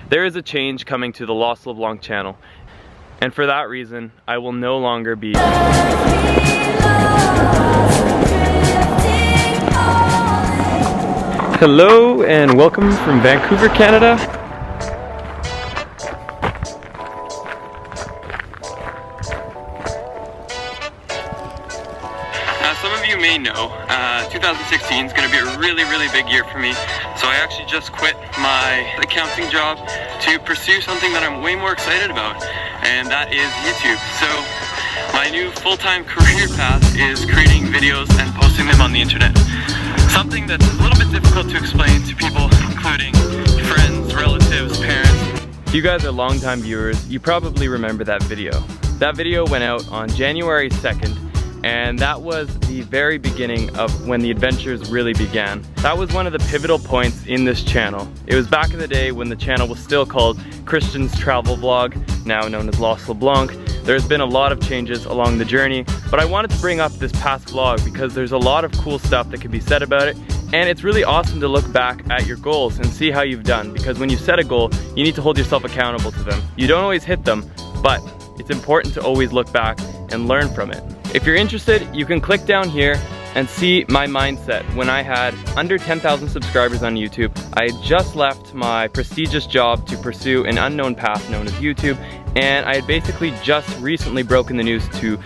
There is a change coming to the Lost LeBlanc channel, and for that reason, I will no longer be... Hello and welcome from Vancouver, Canada. Some of you may know, 2016 is going to be a really big year for me. So I actually just quit my accounting job to pursue something that I'm way more excited about, and that is YouTube. So my new full-time career path is creating videos and posting them on the internet. Something that's a little bit difficult to explain to people, including friends, relatives, parents. If you guys are longtime viewers, you probably remember that video. That video went out on January 2nd, and that was the very beginning of when the adventures really began. That was one of the pivotal points in this channel. It was back in the day when the channel was still called Christian's Travel Vlog, now known as Lost LeBlanc. There's been a lot of changes along the journey, but I wanted to bring up this past vlog because there's a lot of cool stuff that can be said about it, and it's really awesome to look back at your goals and see how you've done, because when you set a goal, you need to hold yourself accountable to them. You don't always hit them, but it's important to always look back and learn from it. If you're interested, you can click down here and see my mindset when I had under 10,000 subscribers on YouTube. I had just left my prestigious job to pursue an unknown path known as YouTube, and I had basically just recently broken the news to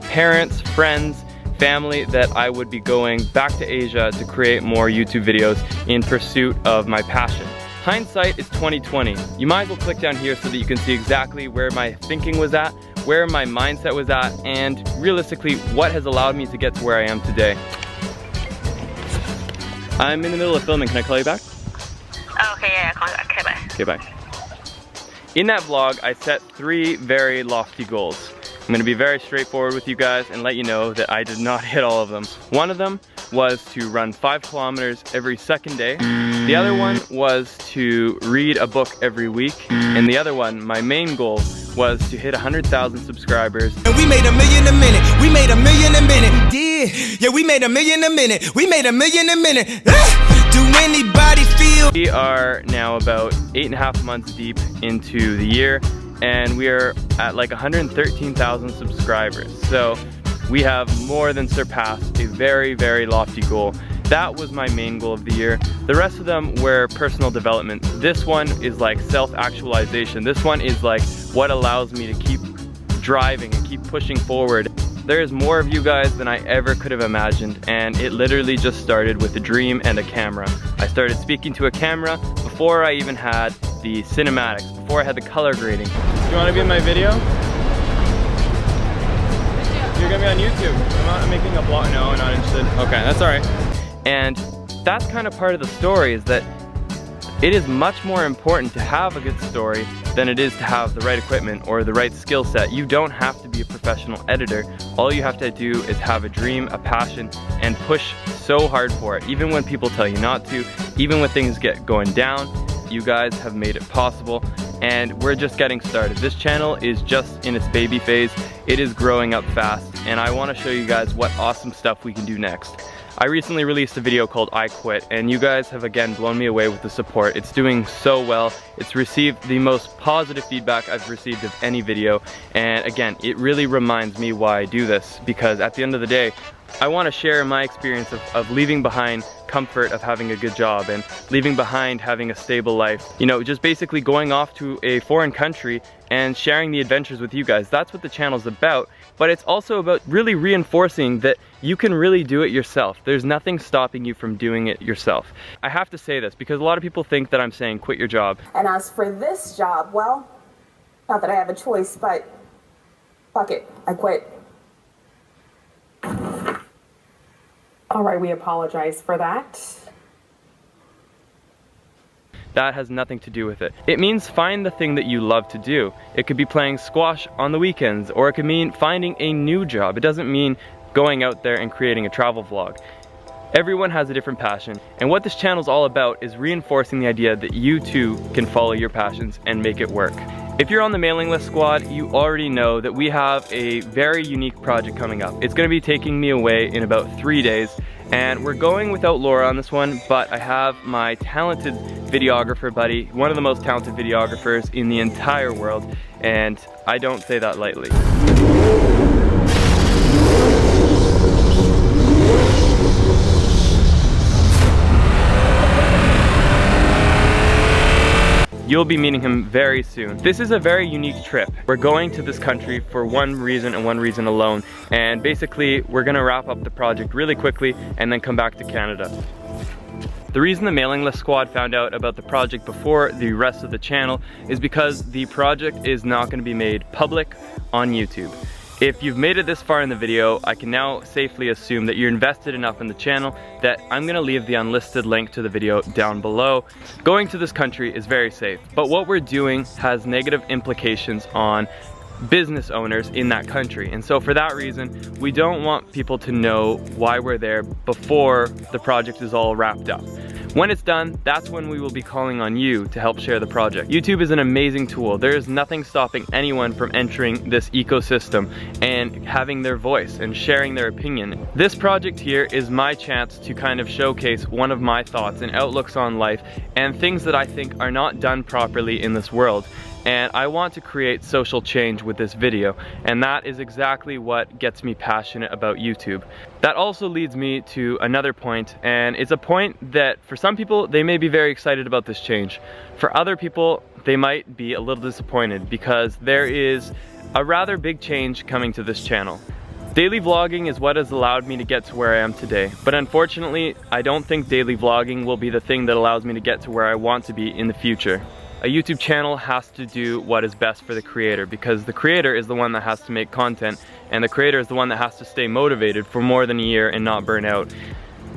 parents, friends, family that I would be going back to Asia to create more YouTube videos in pursuit of my passion. Hindsight is 2020. You might as well click down here so that you can see exactly where my thinking was at, where my mindset was at, and realistically what has allowed me to get to where I am today. I'm in the middle of filming. Can I call you back? Oh, okay, yeah, call you back. Okay, bye. Okay, bye. In that vlog, I set 3 very lofty goals. I'm going to be very straightforward with you guys and let you know that I did not hit all of them. One of them was to run 5 kilometers every second day. The other one was to read a book every week. And the other one, my main goal, was to hit 100,000 subscribers. And we made $1 million a minute. We made $1 million a minute. Yeah, we made $1 million a minute. We made $1 million a minute. Do anybody feel? We are now about 8.5 months deep into the year, and we are at like 113,000 subscribers. So we have more than surpassed a very lofty goal. That was my main goal of the year. The rest of them were personal development. This one is like self-actualization. This one is like what allows me to keep driving and keep pushing forward. There is more of you guys than I ever could have imagined, and it literally just started with a dream and a camera. I started speaking to a camera before I even had the cinematics, before I had the color grading. Do you want to be in my video? You're gonna be on YouTube. I'm not making a blog. No, I'm not interested. Okay, that's alright. And that's kind of part of the story, is that it is much more important to have a good story than it is to have the right equipment or the right skill set. You don't have to be a professional editor. All you have to do is have a dream, a passion, and push so hard for it. Even when people tell you not to, even when things get going down, you guys have made it possible, and we're just getting started. This channel is just in its baby phase. It is growing up fast, and I want to show you guys what awesome stuff we can do next. I recently released a video called I Quit, and you guys have again blown me away with the support. It's doing so well. It's received the most positive feedback I've received of any video, and again, it really reminds me why I do this, because at the end of the day, I want to share my experience of leaving behind comfort of having a good job and leaving behind having a stable life. You know, just basically going off to a foreign country and sharing the adventures with you guys. That's what the channel's about, but it's also about really reinforcing that you can really do it yourself. There's nothing stopping you from doing it yourself. I have to say this because a lot of people think that I'm saying quit your job. And as for this job, well, not that I have a choice, but fuck it, I quit. All right, we apologize for that. That has nothing to do with it. It means find the thing that you love to do. It could be playing squash on the weekends, or it could mean finding a new job. It doesn't mean going out there and creating a travel vlog. Everyone has a different passion, and what this channel is all about is reinforcing the idea that you too can follow your passions and make it work. If you're on the mailing list squad, you already know that we have a very unique project coming up. It's going to be taking me away in about 3 days, And we're going without Laura on this one, but I have my talented videographer buddy, one of the most talented videographers in the entire world, and I don't say that lightly. You'll be meeting him very soon. This is a very unique trip. We're going to this country for one reason and one reason alone. And basically, we're gonna wrap up the project really quickly and then come back to Canada. The reason the mailing list squad found out about the project before the rest of the channel is because the project is not gonna be made public on YouTube. If you've made it this far in the video, I can now safely assume that you're invested enough in the channel that I'm gonna leave the unlisted link to the video down below. Going to this country is very safe, but what we're doing has negative implications on business owners in that country. And so for that reason, we don't want people to know why we're there before the project is all wrapped up. When it's done, that's when we will be calling on you to help share the project. YouTube is an amazing tool. There is nothing stopping anyone from entering this ecosystem and having their voice and sharing their opinion. This project here is my chance to kind of showcase one of my thoughts and outlooks on life and things that I think are not done properly in this world. And I want to create social change with this video, and that is exactly what gets me passionate about YouTube. That also leads me to another point, and it's a point that for some people they may be very excited about this change. For other people they might be a little disappointed because there is a rather big change coming to this channel. Daily vlogging is what has allowed me to get to where I am today, but unfortunately I don't think daily vlogging will be the thing that allows me to get to where I want to be in the future. A YouTube channel has to do what is best for the creator, because the creator is the one that has to make content, and the creator is the one that has to stay motivated for more than a year and not burn out.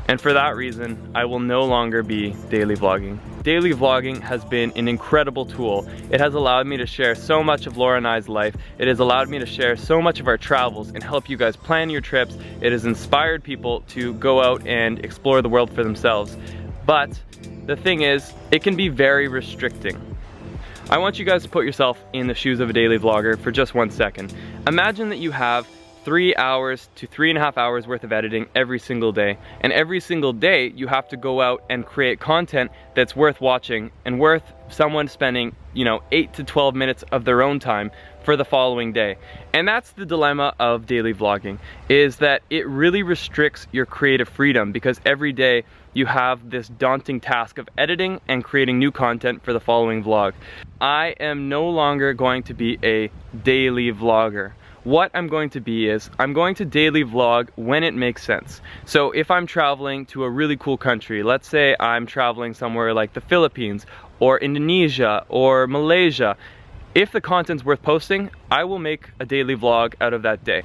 And for that reason, I will no longer be daily vlogging. Daily vlogging has been an incredible tool. It has allowed me to share so much of Laura and I's life. It has allowed me to share so much of our travels and help you guys plan your trips. It has inspired people to go out and explore the world for themselves. But the thing is, it can be very restricting. I want you guys to put yourself in the shoes of a daily vlogger for just 1 second. Imagine that you have 3 hours to 3.5 hours worth of editing every single day. And every single day you have to go out and create content that's worth watching and worth someone spending, 8 to 12 minutes of their own time for the following day. And that's the dilemma of daily vlogging, is that it really restricts your creative freedom, because every day you have this daunting task of editing and creating new content for the following vlog. I am no longer going to be a daily vlogger. What I'm going to be is, I'm going to daily vlog when it makes sense. So if I'm traveling to a really cool country, let's say I'm traveling somewhere like the Philippines or Indonesia or Malaysia, if the content's worth posting, I will make a daily vlog out of that day.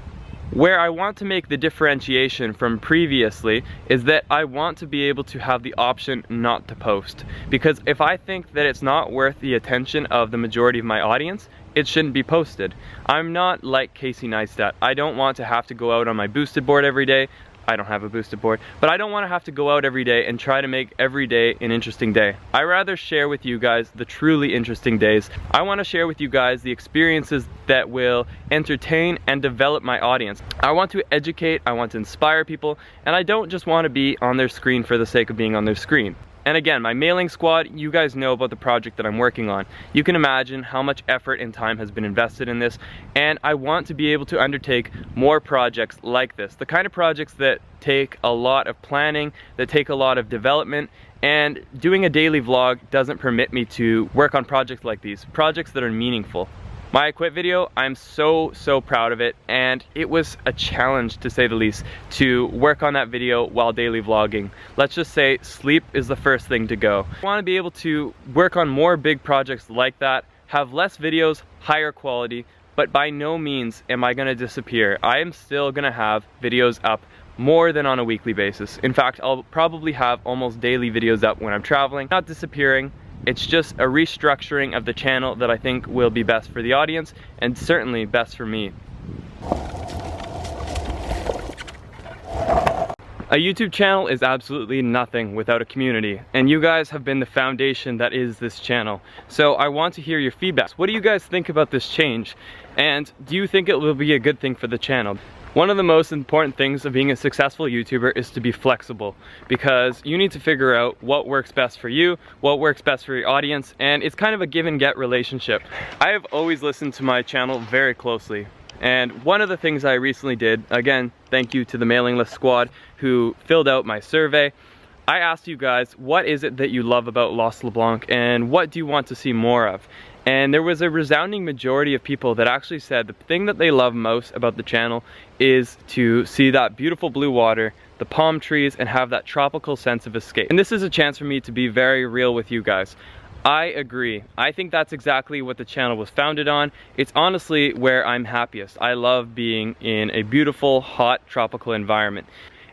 Where I want to make the differentiation from previously is that I want to be able to have the option not to post. Because if I think that it's not worth the attention of the majority of my audience, it shouldn't be posted. I'm not like Casey Neistat. I don't want to have to go out on my boosted board every day. I don't have a boosted board, but I don't want to have to go out every day and try to make every day an interesting day. I rather share with you guys the truly interesting days. I want to share with you guys the experiences that will entertain and develop my audience. I want to educate, I want to inspire people, and I don't just want to be on their screen for the sake of being on their screen. And again, my mailing squad, you guys know about the project that I'm working on. You can imagine how much effort and time has been invested in this, and I want to be able to undertake more projects like this. The kind of projects that take a lot of planning, that take a lot of development, and doing a daily vlog doesn't permit me to work on projects like these, projects that are meaningful. My I Quit video, I'm so proud of it, and it was a challenge, to say the least, to work on that video while daily vlogging. Let's just say sleep is the first thing to go. I want to be able to work on more big projects like that, have less videos, higher quality, but by no means am I going to disappear. I am still going to have videos up more than on a weekly basis. In fact, I'll probably have almost daily videos up when I'm traveling. Not disappearing. It's just a restructuring of the channel that I think will be best for the audience, and certainly best for me. A YouTube channel is absolutely nothing without a community, and you guys have been the foundation that is this channel. So I want to hear your feedback. What do you guys think about this change? And do you think it will be a good thing for the channel? One of the most important things of being a successful YouTuber is to be flexible, because you need to figure out what works best for you, what works best for your audience, and it's kind of a give and get relationship. I have always listened to my channel very closely, and one of the things I recently did, again, thank you to the mailing list squad who filled out my survey, I asked you guys, what is it that you love about Lost LeBlanc and what do you want to see more of? And there was a resounding majority of people that actually said the thing that they love most about the channel is to see that beautiful blue water, the palm trees, and have that tropical sense of escape. And this is a chance for me to be very real with you guys. I agree. I think that's exactly what the channel was founded on. It's honestly where I'm happiest. I love being in a beautiful, hot, tropical environment.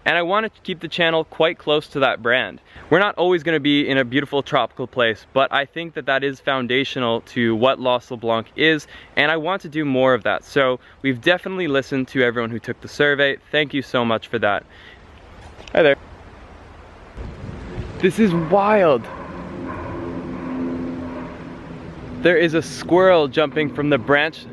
And I want to keep the channel quite close to that brand. We're not always going to be in a beautiful tropical place, but I think that that is foundational to what Lost LeBlanc is, and I want to do more of that. So we've definitely listened to everyone who took the survey. Thank you so much for that. Hi there. This is wild. There is a squirrel jumping from the branch.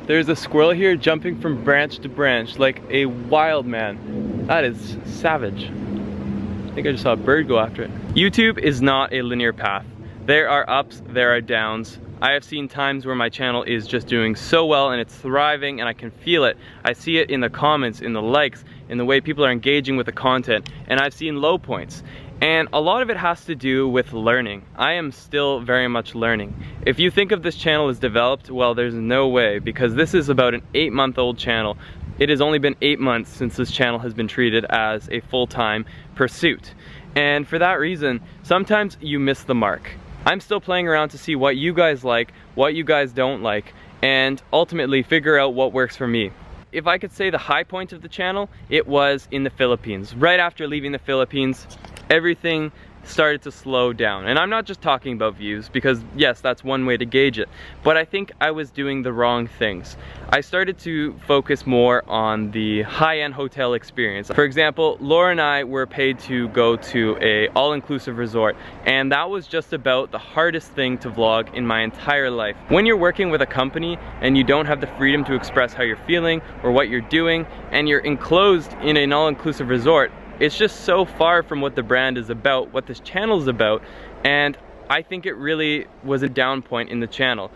There's a squirrel here jumping from branch to branch like a wild man. That is savage. I think I just saw a bird go after it. YouTube is not a linear path. There are ups, there are downs. I have seen times where my channel is just doing so well and it's thriving and I can feel it. I see it in the comments, in the likes, in the way people are engaging with the content, and I've seen low points. And a lot of it has to do with learning. I am still very much learning. If you think of this channel as developed, well, there's no way, because this is about an 8-month-old channel. It has only been 8 months since this channel has been treated as a full-time pursuit. And for that reason, sometimes you miss the mark. I'm still playing around to see what you guys like, what you guys don't like, and ultimately figure out what works for me. If I could say the high point of the channel, it was in the Philippines. Right after leaving the Philippines, everything started to slow down. And I'm not just talking about views, because yes, that's one way to gauge it, but I think I was doing the wrong things. I started to focus more on the high-end hotel experience. For example, Laura and I were paid to go to a all-inclusive resort, and that was just about the hardest thing to vlog in my entire life. When you're working with a company and you don't have the freedom to express how you're feeling or what you're doing, and you're enclosed in an all-inclusive resort, it's just so far from what the brand is about, what this channel is about, and I think it really was a down point in the channel.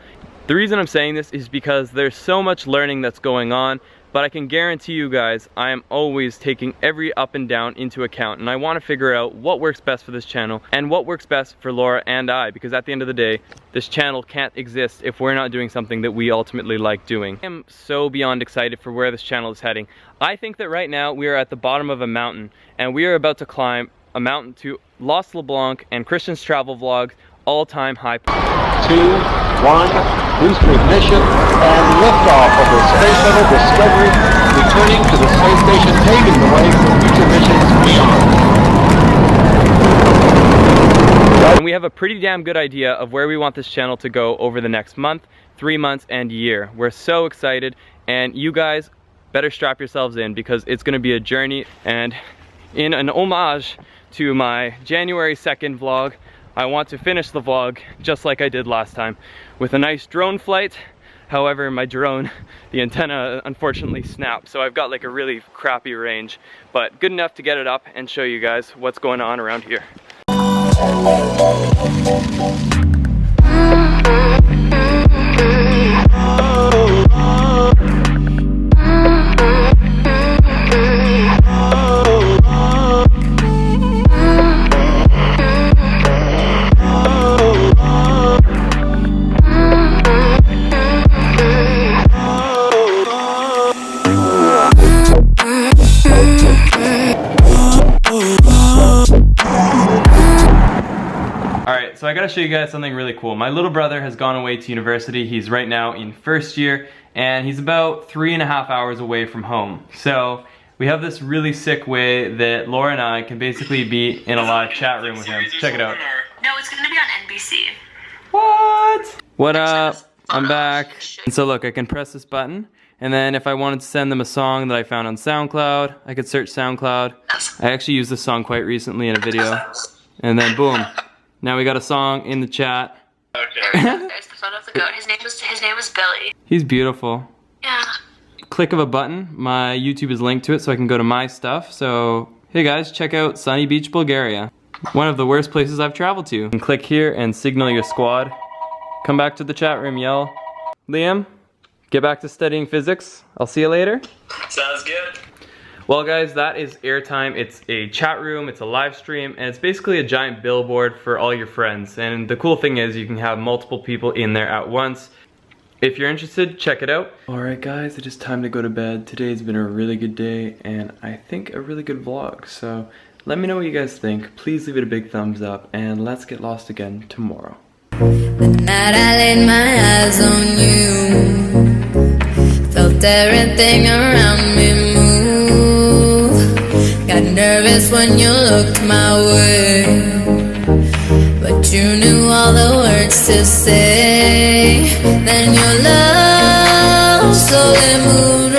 The reason I'm saying this is because there's so much learning that's going on, but I can guarantee you guys, I am always taking every up and down into account, and I want to figure out what works best for this channel and what works best for Laura and I, because at the end of the day, this channel can't exist if we're not doing something that we ultimately like doing. I am so beyond excited for where this channel is heading. I think that right now we are at the bottom of a mountain, and we are about to climb a mountain to Lost LeBlanc and Christian's travel vlogs all-time high. 2, 1, booster ignition, and liftoff of the Space Shuttle Discovery, returning to the space station, paving the way for future missions beyond. And we have a pretty damn good idea of where we want this channel to go over the next month, 3 months, and year. We're so excited, and you guys better strap yourselves in, because it's going to be a journey. And in an homage to my January 2nd vlog, I want to finish the vlog just like I did last time, with a nice drone flight. However, my drone, the antenna unfortunately snapped, so I've got like a really crappy range, but good enough to get it up and show you guys what's going on around here. Alright, so I gotta show you guys something really cool. My little brother has gone away to university. He's right now in first year, and he's about 3.5 hours away from home. So we have this really sick way that Laura and I can basically be in a live chat room with him. Check it out. No, it's gonna be on NBC. What? What up? I'm back. And so look, I can press this button, and then if I wanted to send them a song that I found on SoundCloud, I could search SoundCloud. I actually used this song quite recently in a video. And then boom. Now we got a song in the chat. Okay. There's the photo of the goat. His name was Billy. He's beautiful. Yeah. click of a button, my YouTube is linked to it so I can go to my stuff. So, hey guys, check out Sunny Beach, Bulgaria. One of the worst places I've traveled to. You can click here and signal your squad. Come back to the chat room, yell, Liam, get back to studying physics. I'll see you later. Sounds good. Well guys, that is airtime. It's a chat room, it's a live stream, and it's basically a giant billboard for all your friends. And the cool thing is you can have multiple people in there at once. If you're interested, check it out. Alright guys, it is time to go to bed. Today's been a really good day, and I think a really good vlog. So let me know what you guys think. Please leave it a big thumbs up, and let's get lost again tomorrow. The night I laid my eyes on you, felt everything around me move. Got nervous when you looked my way, but you knew all the words to say. Then your love slowly moved